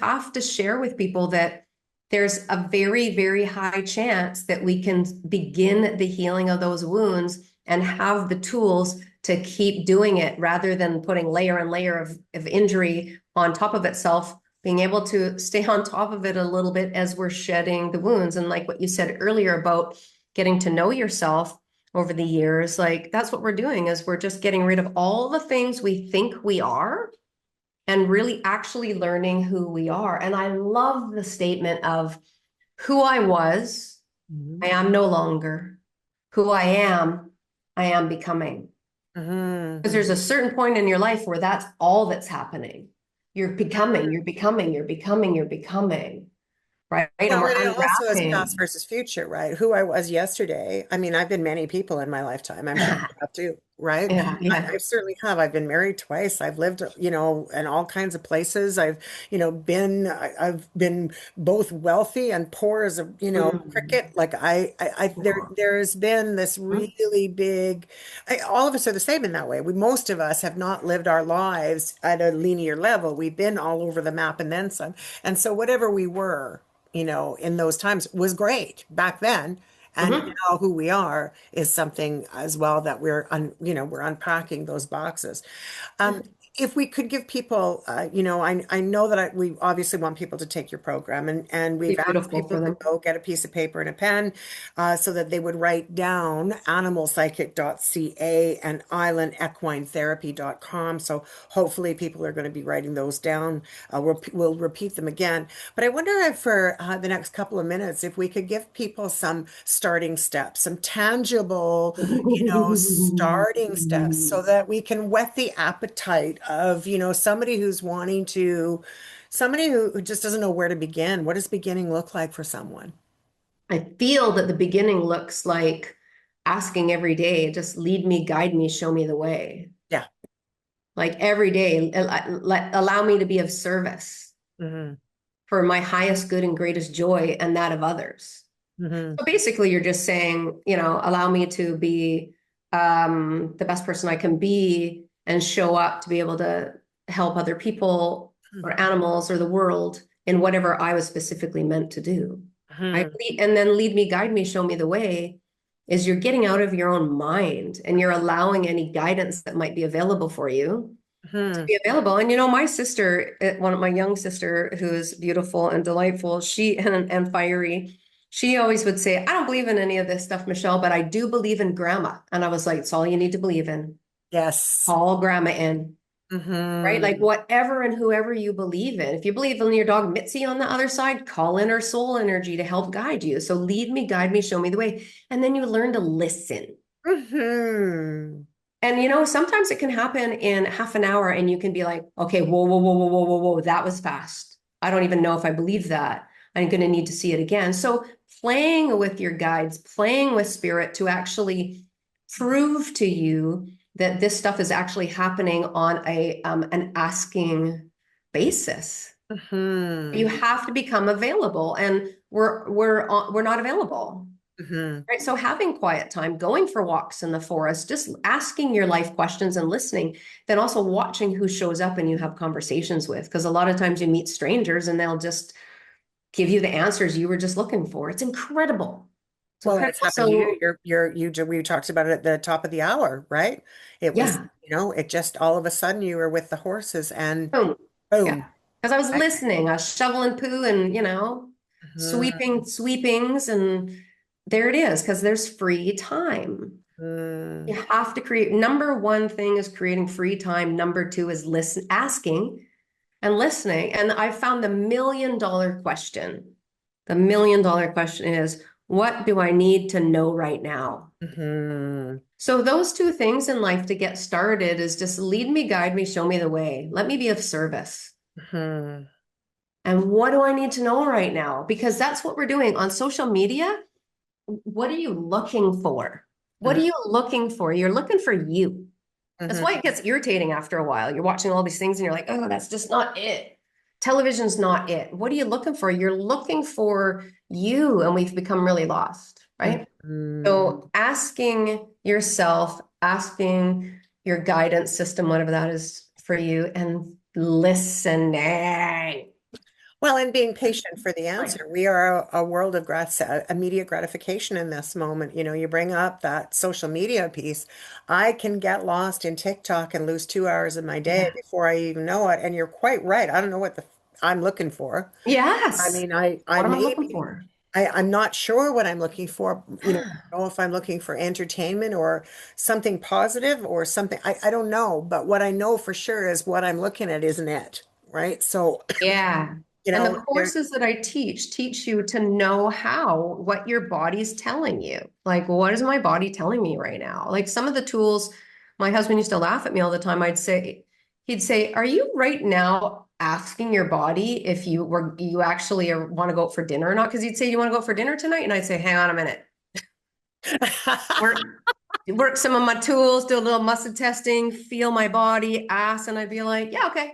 have to share with people that there's a very, very high chance that we can begin the healing of those wounds and have the tools to keep doing it rather than putting layer and layer of injury on top of itself, being able to stay on top of it a little bit as we're shedding the wounds. And like what you said earlier about getting to know yourself over the years, like that's what we're doing is we're just getting rid of all the things we think we are and really actually learning who we are. And I love the statement of who I was,
Mhm.
I am no longer. Who I am becoming. Because
Mhm.
there's a certain point in your life where that's all that's happening. You're becoming, you're becoming, you're becoming, you're becoming, right? And
Well,
we're
and it also is past
unwrapping.
versus future, right? Who I was yesterday. I mean, I've been many people in my lifetime. I'm sure you have too, right?
Yeah, yeah.
I certainly have. I've been married twice. I've lived, in all kinds of places. I've been both wealthy and poor as a,
Mm.
cricket. Like there's been this really big, all of us are the same in that way. Most of us have not lived our lives at a linear level. We've been all over the map and then some. And so whatever we were, in those times was great back then. And
Mhm.
now who we are is something as well that we're unpacking those boxes. Um, if we could give people, I know that we obviously want people to take your program, and we've
Be
asked
beautiful
people
for
to
them.
go get a piece of paper and a pen, so that they would write down animalpsychic.ca and islandequinetherapy.com. So hopefully people are going to be writing those down. We'll repeat them again. But I wonder if for the next couple of minutes, if we could give people some starting steps, some tangible starting steps so that we can whet the appetite of, somebody who's wanting to, somebody who just doesn't know where to begin. What does beginning look like for someone?
I feel that the beginning looks like asking every day, just lead me, guide me, show me the way.
Yeah.
Like every day, allow me to be of service
Hmm.
for my highest good and greatest joy and that of others.
Hmm.
So basically, you're just saying, allow me to be the best person I can be and show up to be able to help other people or animals or the world in whatever I was specifically meant to do.
Hmm.
And then lead me, guide me, show me the way is you're getting out of your own mind and you're allowing any guidance that might be available for you to
Hmm.
be available. And my sister, one of my young sister, who is beautiful and delightful, she and fiery, she always would say, I don't believe in any of this stuff, Michelle, but I do believe in grandma. And I was like, it's all you need to believe in.
Yes.
Call grandma in, right? Like
Hmm.
whatever and whoever you believe in. If you believe in your dog Mitzi on the other side, call in her soul energy to help guide you. So lead me, guide me, show me the way. And then you learn to listen.
Hmm.
And sometimes it can happen in half an hour and you can be like, okay, whoa, whoa, whoa, whoa, whoa, whoa, whoa, that was fast. I don't even know if I believe that. I'm going to need to see it again. So playing with your guides, playing with spirit to actually prove to you that this stuff is actually happening on an asking basis. You
Hmm.
have to become available, and we're not available.
Hmm.
Right. So having quiet time, going for walks in the forest, just asking your life questions and listening, then also watching who shows up and you have conversations with. Because a lot of times you meet strangers and they'll just give you the answers you were just looking for. It's incredible. It's
Well, it's
incredible.
happened to you.
So
We talked about it at the top of the hour, right? It was,
yeah,
it just all of a sudden you were with the horses and
boom. Yeah.
boom.
Because I was
Right?
listening, I was shoveling poo and,
Mhm.
sweepings, and there it is, because there's free time. You
Mhm.
have to create. Number one thing is creating free time. Number two is asking and listening. And I found the $1 million question. The $1 million question is, what do I need to know right now?
Mhm.
So those two things in life to get started is just lead me, guide me, show me the way. Let me be of service.
Mhm.
And what do I need to know right now? Because that's what we're doing on social media. What are you looking for? What are
Mhm.
you looking for? You're looking for you. That's
Mhm.
why it gets irritating after a while. You're watching all these things and you're like, oh, that's just not it. Television's not it. What are you looking for? You're looking for you, and we've become really lost, right?
Mhm.
So asking yourself, asking your guidance system, whatever that is for you, and listening.
Well, and being patient for the answer. We are a world of immediate gratification in this moment. You know, you bring up that social media piece. I can get lost in TikTok and lose 2 hours of my day
Yeah.
before I even know it. And you're quite right. I don't know what I'm looking for. I
Yes.
mean, I
What am I
may
looking
be,
for?
I'm not sure what I'm looking for. You know, I don't know if I'm looking for entertainment or something positive or something. I don't know. But what I know for sure is what I'm looking at isn't it, right? So,
Yeah.
you
And the
know, there.
courses that I teach you to know what your body's telling you. Like, what is my body telling me right now? Like some of the tools, my husband used to laugh at me all the time. He'd say, "Are you right now asking your body if you actually want to go out for dinner or not?" Because he'd say, "You want to go out for dinner tonight?" And I'd say, "Hang on a minute. Work some of my tools, do a little muscle testing, feel my body, ask," and I'd be like, "Yeah, okay."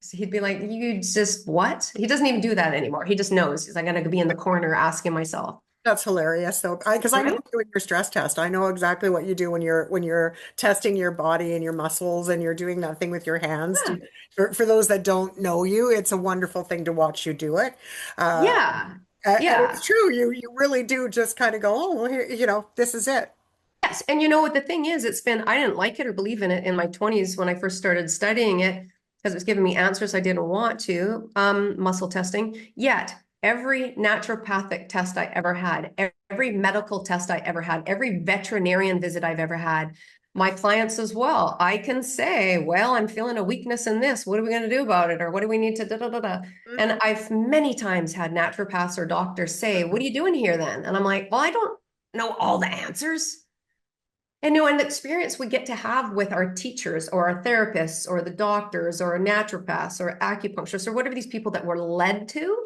So he'd be like, "You just what?" He doesn't even do that anymore. He just knows. He's like, "I gotta be in the corner asking myself."
That's hilarious. So, because I know
Right?
doing your stress test, I know exactly what you do when you're testing your body and your muscles, and you're doing that thing with your hands. For those that don't know you, it's a wonderful thing to watch you do it. Uh,
Yeah.
and
Yeah.
it's true. You really do just kind of go, oh, well, here, this is it.
Yes. And you know what the thing is, I didn't like it or believe in it in my 20s when I first started studying it because it was giving me answers I didn't want to, muscle testing. Yet every naturopathic test I ever had, every medical test I ever had, every veterinarian visit I've ever had, my clients as well, I can say, well, I'm feeling a weakness in this. What are we going to do about it? Or what do we need to da da da da? And I've many times had naturopaths or doctors say, what are you doing here then? And I'm like, well, I don't know all the answers. And you know, and the experience we get to have with our teachers or our therapists or the doctors or naturopaths or acupuncturists or whatever these people that we're led to,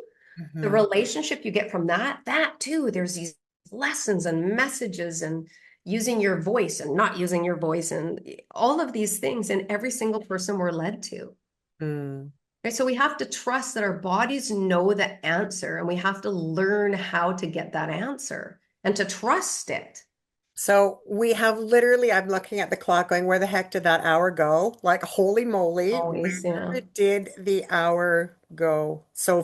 the
Mhm.
relationship you get from that too, there's these lessons and messages and using your voice and not using your voice and all of these things in every single person we're led to.
Mm.
Right? So we have to trust that our bodies know the answer and we have to learn how to get that answer and to trust it.
So we have literally, I'm looking at the clock going, where the heck did that hour go? Like, holy moly,
Always, yeah.
where did the hour go? So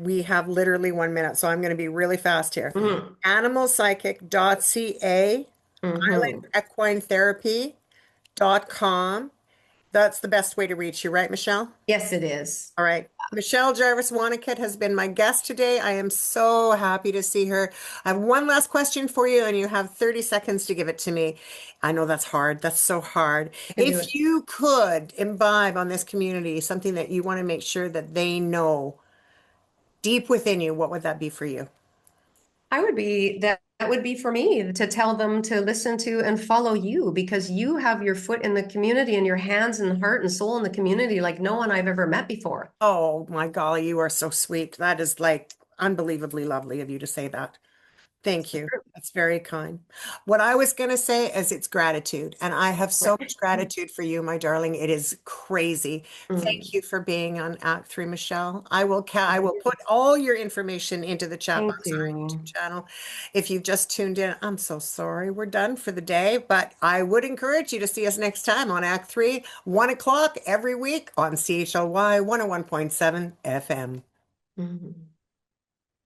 we have literally 1 minute, so I'm going to be really fast here.
Mhm.
Animalpsychic.ca,
Hmm.
islandequinetherapy.com. That's the best way to reach you, right, Michelle?
Yes, it is.
All right. Michelle Jarvis Wanakit has been my guest today. I am so happy to see her. I have one last question for you, and you have 30 seconds to give it to me. I know that's hard. That's so hard.
I can do
If
it.
you could imbibe on this community something that you want to make sure that they know deep within you, what would that be for you?
That would be for me to tell them to listen to and follow you because you have your foot in the community and your hands and heart and soul in the community like no one I've ever met before.
Oh my golly, you are so sweet. That is like unbelievably lovely of you to say that. Thank you. That's very kind. What I was going to say is it's gratitude. And I have so much gratitude for you, my darling. It is crazy. Thank
Mm.
you for being on Act 3, Michelle. I will put all your information into the chat
Thank
box on our YouTube
you.
channel. If you've just tuned in, I'm so sorry. We're done for the day, but I would encourage you to see us next time on Act 3, 1 o'clock every week on CHLY 101.7 FM.
Mhm.